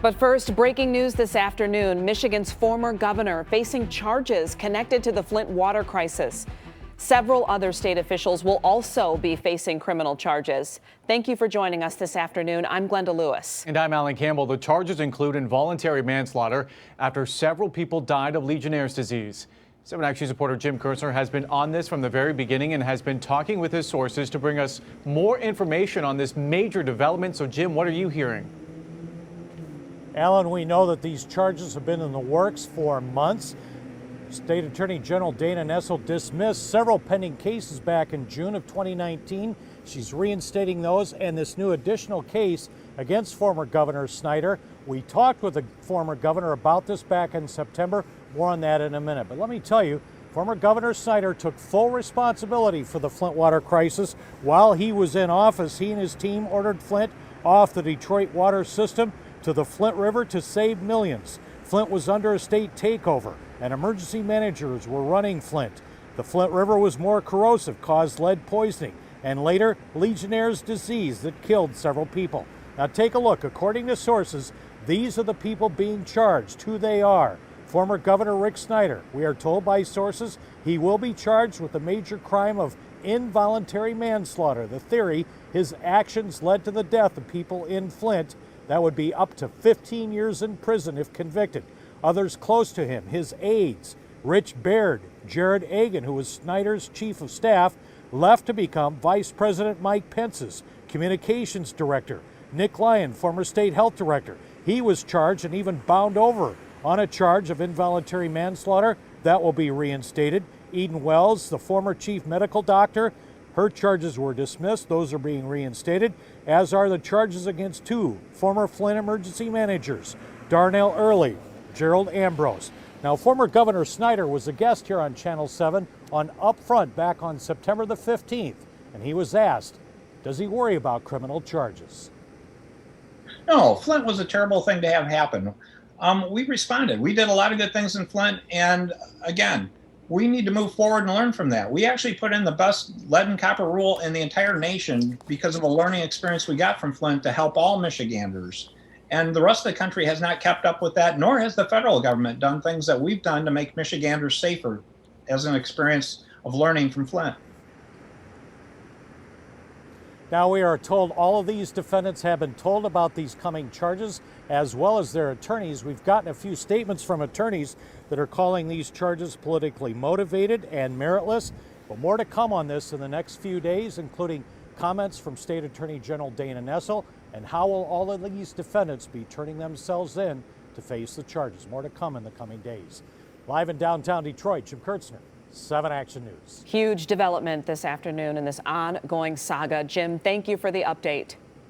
But first, breaking news this afternoon. Michigan's former governor facing charges connected to the Flint water crisis. Several other state officials will also be facing criminal charges. Thank you for joining us this afternoon. I'm Glenda Lewis. And I'm Alan Campbell. The charges include involuntary manslaughter after several people died of Legionnaire's disease. 7 Action News reporter Jim Kurtzner has been on this from the very beginning and has been talking with his sources to bring us more information on this major development. So, Jim, what are you hearing? Alan, we know that these charges have been in the works for months. State Attorney General Dana Nessel dismissed several pending cases back in June of 2019. She's reinstating those and this new additional case against former Governor Snyder. We talked with the former governor about this back in September. More on that in a minute. But let me tell you, former Governor Snyder took full responsibility for the Flint water crisis. While he was in office, he and his team ordered Flint off the Detroit water system to the Flint River to save millions. Flint was under a state takeover, and emergency managers were running Flint. The Flint River was more corrosive, caused lead poisoning, and later Legionnaire's disease that killed several people. Now take a look. According to sources, these are the people being charged, who they are. Former Governor Rick Snyder, we are told by sources, he will be charged with the major crime of involuntary manslaughter. The theory, his actions led to the death of people in Flint. That would be up to 15 years in prison if convicted. Others close to him, his aides, Rich Baird, Jared Agan, who was Snyder's chief of staff, left to become Vice President Mike Pence's communications director. Nick Lyon, former state health director, he was charged and even bound over on a charge of involuntary manslaughter. That will be reinstated. Eden Wells, the former chief medical doctor, her charges were dismissed. Those are being reinstated, as are the charges against 2 former Flint emergency managers, Darnell Early, Gerald Ambrose. Now, former Governor Snyder was a guest here on Channel 7 on Upfront back on September the 15th, and he was asked, does he worry about criminal charges? No, Flint was a terrible thing to have happen. We responded. We did a lot of good things in Flint, and again, we need to move forward and learn from that. We actually put in the best lead and copper rule in the entire nation because of a learning experience we got from Flint to help all Michiganders. And the rest of the country has not kept up with that, nor has the federal government done things that we've done to make Michiganders safer as an experience of learning from Flint. Now we are told all of these defendants have been told about these coming charges, as well as their attorneys. We've gotten a few statements from attorneys that are calling these charges politically motivated and meritless. But more to come on this in the next few days, including comments from State Attorney General Dana Nessel, and how will all of these defendants be turning themselves in to face the charges. More to come in the coming days. Live in downtown Detroit, Jim Kurtzner, 7 Action News. Huge development this afternoon in this ongoing saga. Jim, thank you for the update.